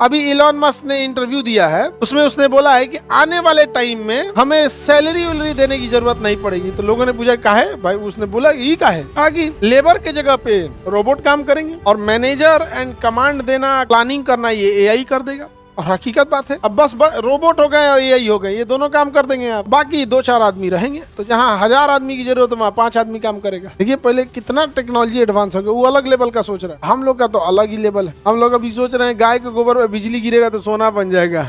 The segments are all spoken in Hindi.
अभी इलॉन मस्क ने इंटरव्यू दिया है, उसमें उसने बोला है कि आने वाले टाइम में हमें सैलरी वैलरी देने की जरूरत नहीं पड़ेगी। तो लोगों ने पूछा काहे भाई, उसने बोला ये काहे, कहा कि लेबर के जगह पे रोबोट काम करेंगे और मैनेजर एंड कमांड देना, प्लानिंग करना ये एआई कर देगा। और हकीकत बात है, अब बस रोबोट हो गए और एआई हो गए, ये दोनों काम कर देंगे आप, बाकी 2-4 आदमी रहेंगे। तो जहाँ 1000 आदमी की जरूरत है वहाँ 5 आदमी काम करेगा। देखिए पहले कितना टेक्नोलॉजी एडवांस हो गया, वो अलग लेवल का सोच रहा है, हम लोग का तो अलग ही लेवल है। हम लोग अभी सोच रहे हैं गाय के गोबर में बिजली गिरेगा तो सोना बन जाएगा।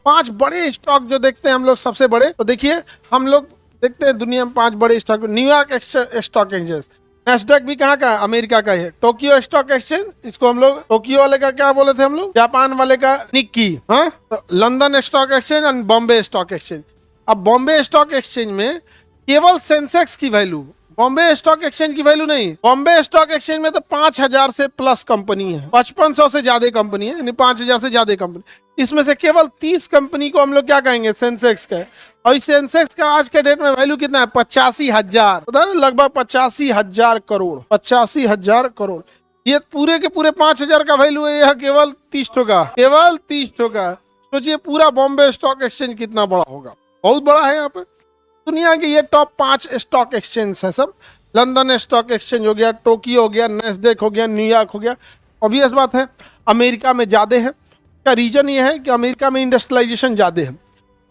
पांच बड़े स्टॉक जो देखते हैं हम लोग सबसे बड़े, तो देखिए हम लोग देखते हैं दुनिया में 5 बड़े stock. New York stock exchange, Nasdaq भी कहाँ का, अमेरिका का है। टोक्यो स्टॉक एक्सचेंज, इसको हम लोग टोक्यो वाले का क्या बोले थे हम लोग, जापान वाले का निक्की। हाँ, तो London stock exchange and Bombay stock exchange. अब बॉम्बे स्टॉक एक्सचेंज में केवल सेंसेक्स की वैल्यू, बॉम्बे स्टॉक एक्सचेंज की वैल्यू नहीं। बॉम्बे स्टॉक एक्सचेंज में तो 5000 से प्लस कंपनी है, 5500 से ज्यादा कंपनी है, यानी 5000 से ज्यादा कंपनी। इसमें से केवल 30 कंपनी को हम लोग क्या कहेंगे, सेंसेक्स का। और इस सेंसेक्स का आज के डेट में वैल्यू कितना है, 85,000, लगभग 85,000 करोड़, 85,000 करोड़। ये पूरे के पूरे 5000 का वैल्यू है, यह केवल 30 का, केवल 30 का। सोचिए पूरा बॉम्बे स्टॉक एक्सचेंज कितना बड़ा होगा, बहुत बड़ा है। यहाँ पे दुनिया के ये टॉप 5 स्टॉक एक्सचेंज है सब। लंदन स्टॉक एक्सचेंज हो गया, टोक्यो हो गया, नैस्डैक हो गया, न्यूयॉर्क हो गया। ऑब्वियस बात है अमेरिका में ज़्यादा है। का रीजन ये है कि अमेरिका में इंडस्ट्रियलाइजेशन ज़्यादा है।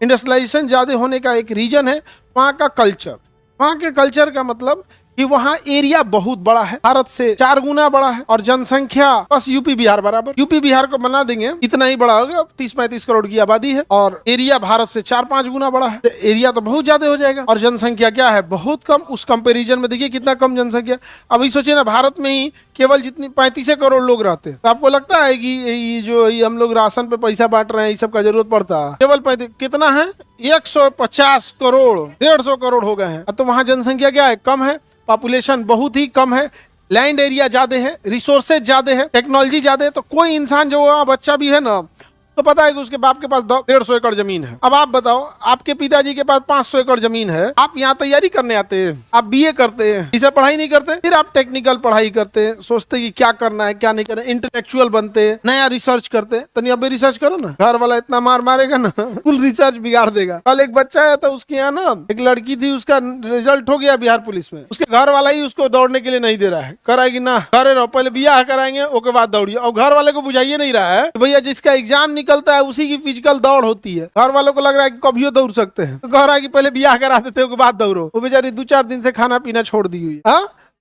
इंडस्ट्रियलाइजेशन ज़्यादा होने का एक रीजन है वहाँ का कल्चर। वहाँ के कल्चर का मतलब कि वहाँ एरिया बहुत बड़ा है, भारत से 4 गुना बड़ा है, और जनसंख्या बस यूपी बिहार बराबर। यूपी बिहार को बना देंगे इतना ही बड़ा होगा, 30-35 करोड़ की आबादी है, और एरिया भारत से 4-5 गुना बड़ा है। तो एरिया तो बहुत ज्यादा हो जाएगा, और जनसंख्या क्या है, बहुत कम। उस कंपेरिजन में देखिए कितना कम जनसंख्या। अभी सोचिए ना, भारत में ही केवल जितनी 35 करोड़ लोग रहते हैं, तो आपको लगता है कि ये जो हम लोग राशन पे पैसा बांट रहे हैं, इस सब का जरूरत पड़ता है? केवल 35 कितना है, 150 करोड़, 150 करोड़ हो गए हैं। तो वहाँ जनसंख्या क्या है, कम है, पॉपुलेशन बहुत ही कम है, लैंड एरिया ज्यादा है, रिसोर्सेज ज्यादा है, टेक्नोलॉजी ज्यादा है। तो कोई इंसान जो वहाँ बच्चा भी है ना, तो पता है कि उसके बाप के पास 150 एकड़ जमीन है। अब आप बताओ, आपके पिताजी के पास 500 एकड़ जमीन है, आप यहाँ तैयारी करने आते हैं, आप बीए करते हैं, इसे पढ़ाई नहीं करते, फिर आप टेक्निकल पढ़ाई करते हैं, सोचते कि क्या करना है क्या नहीं करना, इंटेलेक्चुअल बनते हैं, नया रिसर्च करते हैं। तो नहीं, अब रिसर्च करो ना, घर वाला इतना मार मारेगा ना, कुल रिसर्च बिगाड़ देगा। कल एक बच्चा आया था, उसके यहाँ ना एक लड़की थी, उसका रिजल्ट हो गया बिहार पुलिस में, उसके घर वाला ही उसको दौड़ने के लिए नहीं दे रहा है, कराएगी ना, करे रहो, पहले बियाह कराएंगे उसके बाद दौड़िए। और घर वाले को बुझाइए नहीं रहा है भैया जिसका एग्जाम निकलता है उसी की फिजिकल दौड़ होती है। घर वालों को लग रहा है कि कभी दौड़ सकते हैं, तो कह रहा है कि पहले बियाह करा देते हो के बाद दौड़ो। वो बेचारी 2-4 दिन से खाना पीना छोड़ दी हुई है।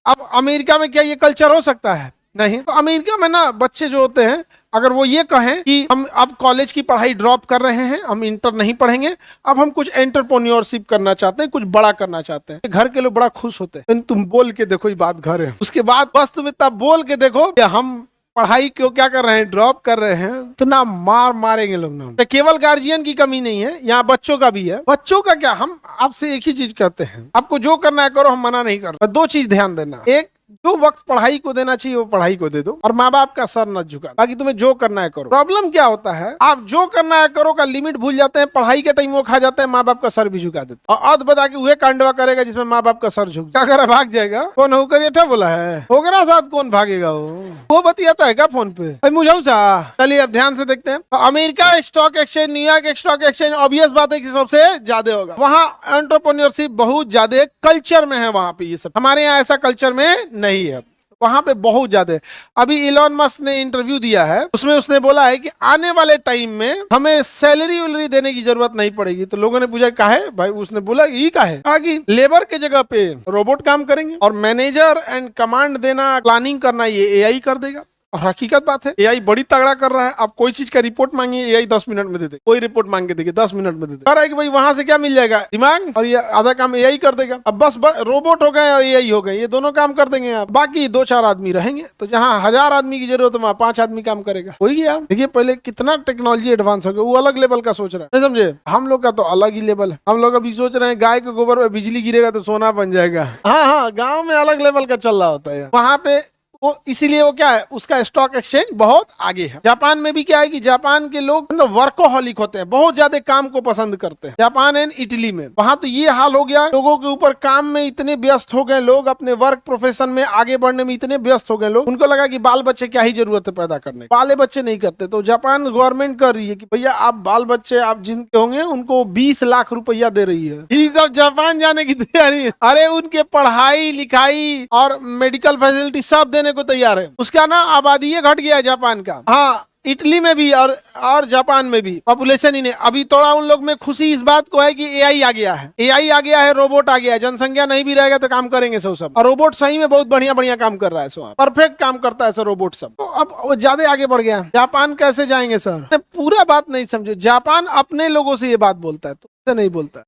अब अमेरिका में क्या ये कल्चर हो सकता है? नहीं। तो अमेरिका में ना बच्चे जो होते हैं, अगर वो ये कहें कि हम अब कॉलेज की पढ़ाई ड्रॉप कर रहे हैं, हम इंटर नहीं पढ़ेंगे, अब हम कुछ एंटरप्रेन्योरशिप करना चाहते हैं, कुछ बड़ा करना चाहते हैं, घर के लोग बड़ा खुश होते हैं। तुम बोल के देखो ये बात घर है, उसके बाद बस तुम इतना बोल के देखो कि हम पढ़ाई क्यों क्या कर रहे हैं, ड्रॉप कर रहे हैं, इतना मार मारेंगे लोग ना। तो केवल गार्जियन की कमी नहीं है, यहाँ बच्चों का भी है। बच्चों का क्या, हम आपसे एक ही चीज कहते हैं, आपको जो करना है करो, हम मना नहीं कर रहे। 2 चीज ध्यान देना, एक जो वक्त पढ़ाई को देना चाहिए वो पढ़ाई को दे दो, और माँ बाप का सर न झुका, बाकी तुम्हें जो करना है करो। प्रॉब्लम क्या होता है, आप जो करना है करो का लिमिट भूल जाते हैं, पढ़ाई के टाइम वो खा जाते हैं, माँ बाप का सर भी झुका देते हैं, और अध बता के वह कांडवा करेगा जिसमें माँ बाप का सर झुक, क्या करे, भाग जाएगा। कौन होकर बोला है, होगरा साथ कौन भागेगा, वो बतियाता है क्या फोन पे, मुझे सा। चलिए अब ध्यान से देखते हैं। तो America stock exchange, New York stock exchange, obvious बात है कि सबसे ज्यादा होगा। वहाँ एंटरप्रेन्योरशिप बहुत ज्यादा कल्चर में है, वहाँ पे ये सब। हमारे यहाँ ऐसा कल्चर में नहीं है, वहां पे बहुत ज्यादा है। अभी इलॉन मस्क ने इंटरव्यू दिया है, उसमें उसने बोला है कि आने वाले टाइम में हमें सैलरी वैलरी देने की जरूरत नहीं पड़ेगी। तो लोगों ने पूछा काहे भाई, उसने बोला ये काहे, कहा कि लेबर के जगह पे रोबोट काम करेंगे और मैनेजर एंड कमांड देना, प्लानिंग करना ये एआई कर देगा। और हकीकत बात है, एआई बड़ी तगड़ा कर रहा है। आप कोई चीज का रिपोर्ट मांगिए, एआई 10 मिनट में दे दे। कोई रिपोर्ट मांग के देखिए 10 मिनट में दे दे। कह रहा है कि भाई वहां से क्या मिल जाएगा, दिमाग, और ये आधा काम एआई कर देगा। अब बस रोबोट हो गए और एआई हो गए, ये दोनों काम कर देंगे आप, बाकी 2-4 आदमी रहेंगे। तो जहाँ 1000 आदमी की जरूरत है वहाँ 5 आदमी काम करेगा, हो गया। देखिए पहले कितना टेक्नोलॉजी एडवांस हो गया, वो अलग लेवल का सोच रहा है, नहीं समझे? हम लोग का तो अलग ही लेवल है। हम लोग अभी सोच रहे हैं गाय के गोबर में बिजली गिरेगा तो सोना बन जाएगा। हाँ, गाँव में अलग लेवल का चल रहा होता है। वहाँ पे वो इसीलिए वो क्या है, उसका स्टॉक एक्सचेंज बहुत आगे है। जापान में भी क्या है कि जापान के लोग मतलब वर्कोहॉलिक होते हैं, बहुत ज्यादा काम को पसंद करते हैं। जापान एंड इटली में, वहां तो ये हाल हो गया, लोगों के ऊपर काम में इतने व्यस्त हो गए लोग, अपने वर्क प्रोफेशन में आगे बढ़ने में इतने व्यस्त हो गए लोग, उनको लगा कि बाल बच्चे क्या ही जरूरत है पैदा करने, बाले बच्चे नहीं करते। तो जापान गवर्नमेंट कर रही है कि भैया आप बाल बच्चे आप जिनके होंगे उनको 20 लाख रुपया दे रही है। ये सब जापान जाने की तैयारी है। अरे उनके पढ़ाई लिखाई और मेडिकल फैसिलिटी सब देने को तैयार है। उसका ना आबादी घट गया है जापान का। हाँ, इटली में भी और जापान में भी पॉपुलेशन ही नहीं। अभी थोड़ा उन लोग में खुशी इस बात को है कि एआई आ गया है, एआई आ गया है, रोबोट आ गया है, जनसंख्या नहीं भी रहेगा तो काम करेंगे सब। और रोबोट सही में बहुत बढ़िया बढ़िया काम कर रहा है, सो परफेक्ट काम करता है सर रोबोट सब। तो अब वो ज्यादा आगे बढ़ गया। जापान कैसे जाएंगे सर? पूरा बात नहीं समझो, जापान अपने लोगों से ये बात बोलता है, तो नहीं बोलता है।